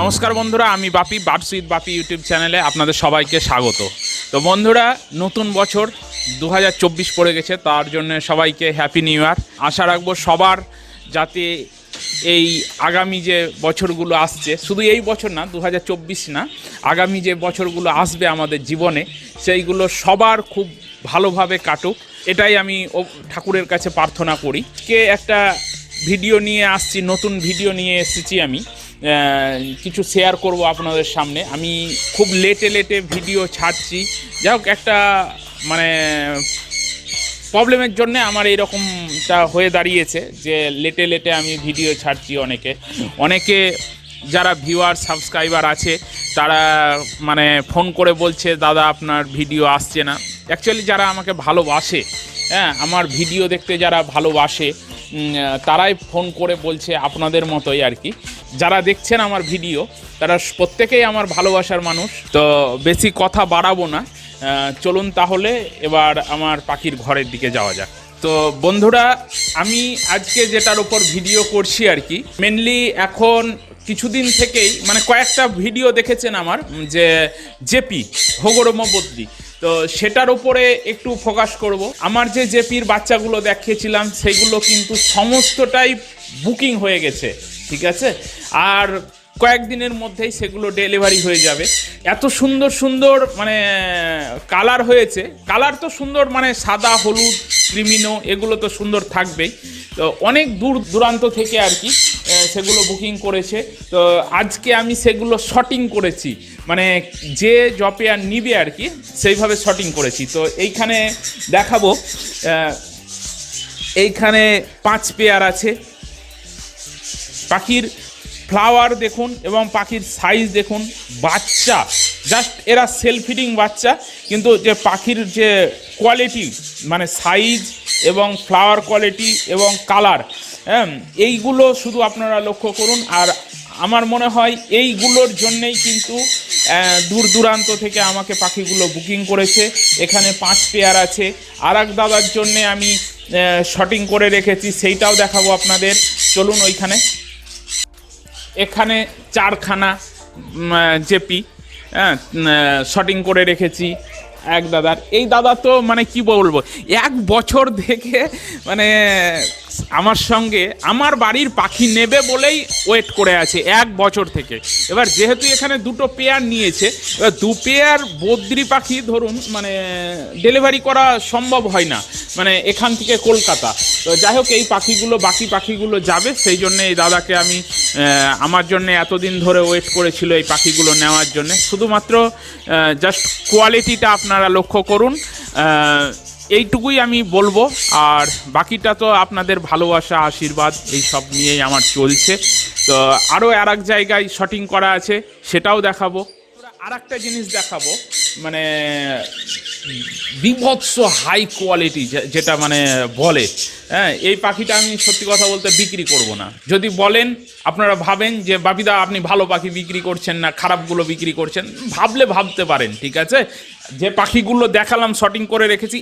নমস্কার বন্ধুরা, আমি বাপি বার্ডস উইথ বাপি ইউটিউব চ্যানেলে আপনাদের সবাইকে স্বাগত। তো বন্ধুরা, নতুন বছর 2024 পড়ে গেছে, তার জন্য সবাইকে হ্যাপি নিউ ইয়ার। আশা রাখবো সবার যাতে এই আগামী যে বছরগুলো আসছে, শুধু এই বছর না, 2024 না, আগামী যে বছরগুলো আসবে আমাদের জীবনে, সেইগুলো সবার খুব ভালোভাবে কাটুক, এটাই আমি ঠাকুরের কাছে প্রার্থনা করি। একটা ভিডিও নিয়ে আসছি, নতুন ভিডিও নিয়ে এসেছি। আমি কিছু শেয়ার করব আপনাদের সামনে। আমি খুব লেটে ভিডিও ছাড়ছি, যাই হোক একটা মানে প্রবলেমের জন্য আমার এইরকমটা হয়ে দাঁড়িয়েছে যে লেটে আমি ভিডিও ছাড়ছি। অনেকে যারা ভিউয়ার সাবস্ক্রাইবার আছে তারা মানে ফোন করে বলছে দাদা আপনার ভিডিও আসছে না। অ্যাকচুয়ালি যারা আমাকে ভালোবাসে, আমার ভিডিও দেখতে যারা ভালোবাসে, তারাই ফোন করে বলছে, আপনাদের মতোই আর কি। যারা দেখছেন আমার ভিডিও তারা প্রত্যেকেই আমার ভালোবাসার মানুষ। তো বেশি কথা বাড়াবো না, চলুন তাহলে এবার আমার পাখির ঘরের দিকে যাওয়া যাক। তো বন্ধুরা, আমি আজকে যেটার উপর ভিডিও করছি আর কি, মেনলি এখন কিছুদিন থেকেই মানে কয়েকটা ভিডিও দেখেছেন আমার, যে জেপি হগরম বদলি, তো সেটার উপরে একটু ফোকাস করব। আমার যে জেপির বাচ্চাগুলো দেখিয়েছিলাম সেইগুলো কিন্তু সমস্তটাই বুকিং হয়ে গেছে, ঠিক আছে? আর কয়েকদিনের মধ্যেই সেগুলো ডেলিভারি হয়ে যাবে। এত সুন্দর মানে কালার হয়েছে, কালার তো সুন্দর, মানে সাদা, হলুদ, ক্রিমিনো, এগুলো তো সুন্দর থাকবেই। তো অনেক দূর দূরান্ত থেকে আর কি সেগুলো বুকিং করেছে। তো আজকে আমি সেগুলো শর্টিং করেছি, মানে যে জপেয়ার নিবে আর কি সেইভাবে শর্টিং করেছি। তো এইখানে দেখাবো, এইখানে 5 পেয়ার আছে। পাখির ফ্লাওয়ার দেখুন এবং পাখির সাইজ দেখুন, বাচ্চা জাস্ট এরা সেলফ ফিডিং বাচ্চা, কিন্তু যে পাখির যে কোয়ালিটি, মানে সাইজ এবং ফ্লাওয়ার কোয়ালিটি এবং কালার, এইগুলো শুধু আপনারা লক্ষ্য করুন। আর আমার মনে হয় এইগুলোর জন্যেই কিন্তু দূর দূরান্ত থেকে আমাকে পাখিগুলো বুকিং করেছে। এখানে 5 পেয়ার আছে। আর এক দাদার জন্যে আমি শর্টিং করে রেখেছি, সেইটাও দেখাবো আপনাদের। চলুন ওইখানে। এখানে 4খানা জেপি শর্টিং করে রেখেছি এক দাদার। এই দাদা তো মানে কি বলবো, 1 বছর থেকে মানে আমার সঙ্গে আমার বাড়ির পাখি নেবে বলেই ওয়েট করে আছে 1 বছর থেকে। এবার যেহেতু এখানে 2টো পেয়ার নিয়েছে, এবার 2 পেয়ার বদ্রি পাখি ধরুন মানে ডেলিভারি করা সম্ভব হয় না, মানে এখান থেকে কলকাতা। তো যাই হোক, এই পাখিগুলো, বাকি পাখিগুলো যাবে, সেই জন্য এই দাদাকে আমি আমার জন্য এতদিন ধরে ওয়েট করেছিল এই পাখিগুলো নেওয়ার জন্য। শুধুমাত্র জাস্ট কোয়ালিটিটা আপনারা লক্ষ্য করুন, এইটুকুই আমি বলবো। আর বাকিটা তো আপনাদের ভালোবাসা, আশীর্বাদ, এই সব নিয়েই আমার চলছে। তো আরও আর এক জায়গায় শর্টিং করা আছে, সেটাও দেখাবো। আর একটা জিনিস দেখাবো, মানে বিভৎস হাই কোয়ালিটি, যেটা মানে বলে, এই পাখিটা আমি সত্যি কথা বলতে বিক্রি করব না। যদি বলেন, আপনারা ভাবেন যে বাপিদা আপনি ভালো পাখি বিক্রি করছেন না, খারাপগুলো বিক্রি করছেন, ভাবলে ভাবতে পারেন, ঠিক আছে? যে পাখিগুলো দেখালাম, শর্টিং করে রেখেছি,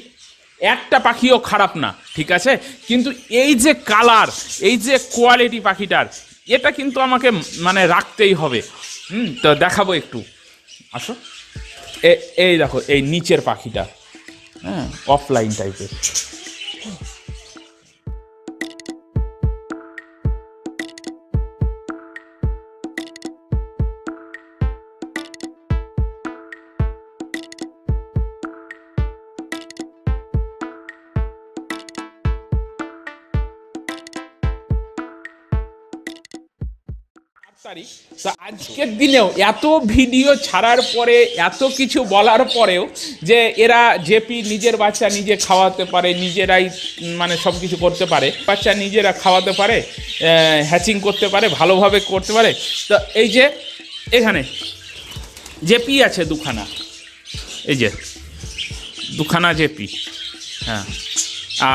একটা পাখিও খারাপ না, ঠিক আছে? কিন্তু এই যে কালার, এই যে কোয়ালিটি পাখিটার, এটা কিন্তু আমাকে মানে রাখতেই হবে। তো দেখাবো একটু, আসো। এই দেখো, এই নিচের পাখিটা, অফলাইন টাইপের। তো আজকের দিনেও এত ভিডিও ছাড়ার পরে, এত কিছু বলার পরেও, যে এরা জেপি নিজের বাচ্চা নিজে খাওয়াতে পারে, নিজেরাই মানে সব কিছু করতে পারে, বাচ্চা নিজেরা খাওয়াতে পারে, হ্যাচিং করতে পারে, ভালোভাবে করতে পারে। তো এই যে এখানে জেপি আছে 2খানা, এই যে 2খানা জেপি। হ্যাঁ,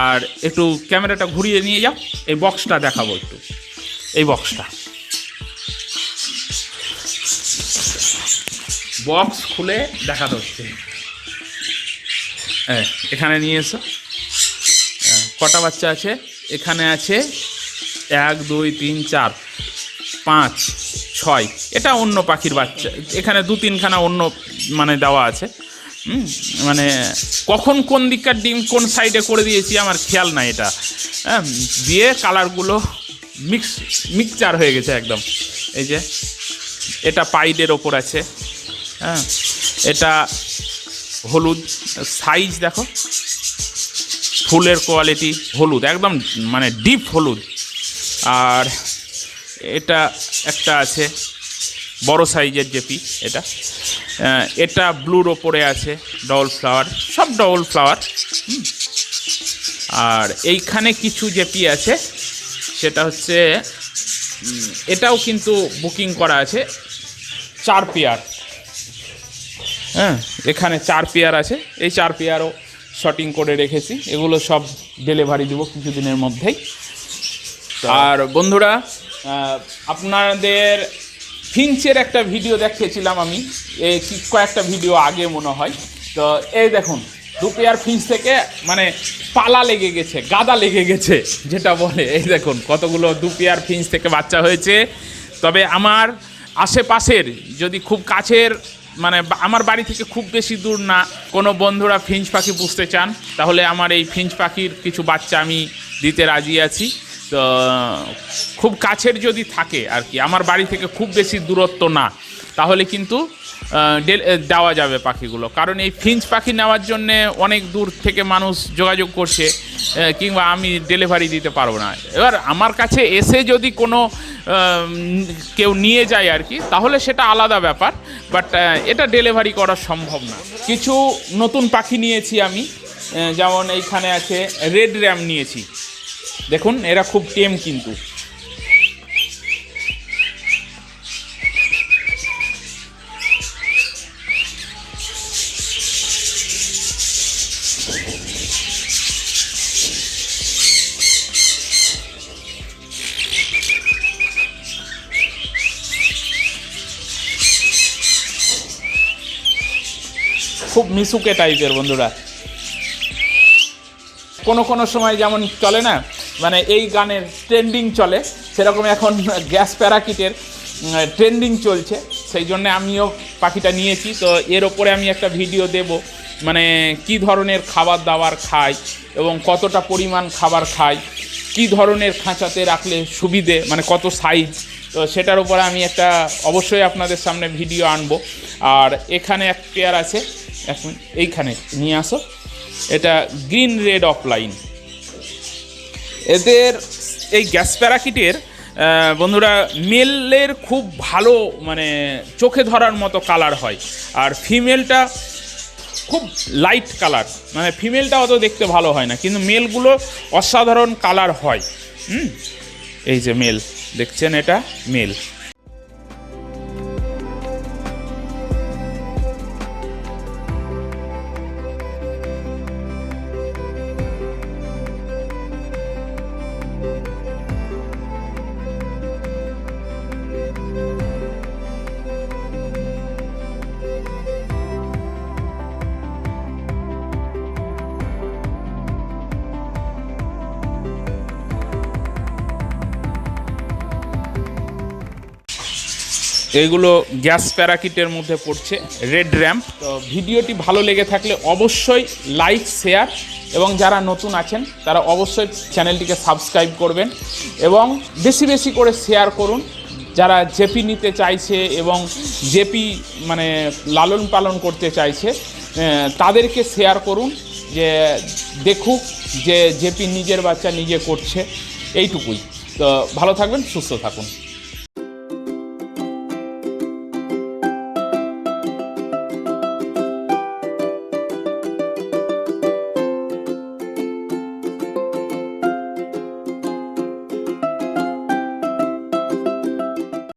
আর একটু ক্যামেরাটা ঘুরিয়ে নিয়ে যাও, এই বক্সটা দেখাবো একটু। এই বক্সটা, বক্স খুলে দেখাতে হচ্ছে। এখানে নিয়ে এসো, কটা বাচ্চা আছে? এখানে আছে 1 2 3 4 5 6, এটা অন্য পাখির বাচ্চা। এখানে 2-3খানা অন্য মানে দেওয়া আছে। মানে কখন কোন দিককার ডিম কোন সাইডে করে দিয়েছি আমার খেয়াল নাই এটা। হ্যাঁ, দিয়ে কালারগুলো মিক্সচার হয়ে গেছে একদম। এই যে এটা পাইডের ওপর আছে। হ্যাঁ, এটা হলুদ, সাইজ দেখো, ফুলের কোয়ালিটি হলুদ, একদম মানে ডিপ হলুদ। আর এটা একটা আছে বড় সাইজের জেপি, এটা ব্লুর ওপরে আছে, ডবল ফ্লাওয়ার, সব ডবল ফ্লাওয়ার। আর এইখানে কিছু জেপি আছে, সেটা হচ্ছে এটাও কিন্তু বুকিং করা আছে 4 পেয়ার। হ্যাঁ, এখানে 4 পেয়ার আছে, এই 4 পেয়ারও শটিং করে রেখেছি। এগুলো সব ডেলিভারি দেবো কিছুদিনের মধ্যেই। আর বন্ধুরা, আপনাদের ফিঞ্চের একটা ভিডিও দেখিয়েছিলাম আমি কয়েকটা ভিডিও আগে মনে হয়। তো এই দেখুন 2 পেয়ার ফিঞ্চ থেকে মানে পালা লেগে গেছে, গাদা লেগে গেছে যেটা বলে। এই দেখুন কতগুলো 2 পেয়ার ফিঞ্চ থেকে বাচ্চা হয়েছে। তবে আমার আশেপাশের, যদি খুব কাছের মানে আমার বাড়ি থেকে খুব বেশি দূর না কোনো বন্ধুরা ফিঞ্চ পাখি পুষতে চান, তাহলে আমার এই ফিঞ্চ পাখির কিছু বাচ্চা আমি দিতে রাজি আছি। তো খুব কাছের যদি থাকে আর কি, আমার বাড়ি থেকে খুব বেশি দূরত্ব না, তাহলে কিন্তু দেওয়া যাবে পাখিগুলো। কারণ এই ফিঞ্চ পাখি নেওয়ার জন্যে অনেক দূর থেকে মানুষ যোগাযোগ করছে, কিংবা আমি ডেলিভারি দিতে পারবো না। এবার আমার কাছে এসে যদি কোনো কেউ নিয়ে যায় আর কি, তাহলে সেটা আলাদা ব্যাপার, বাট এটা ডেলিভারি করা সম্ভব না। কিছু নতুন পাখি নিয়েছি আমি, যেমন এইখানে আছে রেড র্যাম নিয়েছি। দেখুন এরা খুব টেম কিন্তু। খুব মিশুকে টাইপের বন্ধুরা। কোনো সময় যেমন চলে না, মানে এই গানের ট্রেন্ডিং চলে, সেরকম এখন গ্যাস প্যারাকিটের ট্রেন্ডিং চলছে, সেই জন্য আমিও পাখিটা নিয়েছি। তো এর ওপরে আমি একটা ভিডিও দেব, মানে কি ধরনের খাবার দাবার খায় এবং কতটা পরিমাণ খাবার খায়, কি ধরনের খাঁচাতে রাখলে সুবিধে, মানে কত সাইজ, তো সেটার উপরে আমি একটা অবশ্যই আপনাদের সামনে ভিডিও আনবো। আর এখানে এক পেয়ার আছে, এখন এইখানে নিয়ে আসো, এটা গ্রিন রেড অফলাইন। এদের এই গ্যাস প্যারাকিটের বন্ধুরা মেলের খুব ভালো মানে চোখে ধরার মতো কালার হয়, আর ফিমেলটা খুব লাইট কালার, মানে ফিমেলটা অত দেখতে ভালো হয় না, কিন্তু মেলগুলো অসাধারণ কালার হয়। এই যে মেল দেখছেন, এটা মেল। এইগুলো গ্যাস প্যারাকিটের মধ্যে পড়ছে, রেড র্যাম্প। তো ভিডিওটি ভালো লেগে থাকলে অবশ্যই লাইক, শেয়ার, এবং যারা নতুন আছেন তারা অবশ্যই চ্যানেলটিকে সাবস্ক্রাইব করবেন এবং বেশি বেশি করে শেয়ার করুন। যারা জেপি নিতে চাইছে এবং জেপি মানে লালন পালন করতে চাইছে, তাদেরকে শেয়ার করুন, যে দেখুক যে জেপি নিজের বাচ্চা নিজে করছে। এইটুকুই। তো ভালো থাকবেন, সুস্থ থাকুন।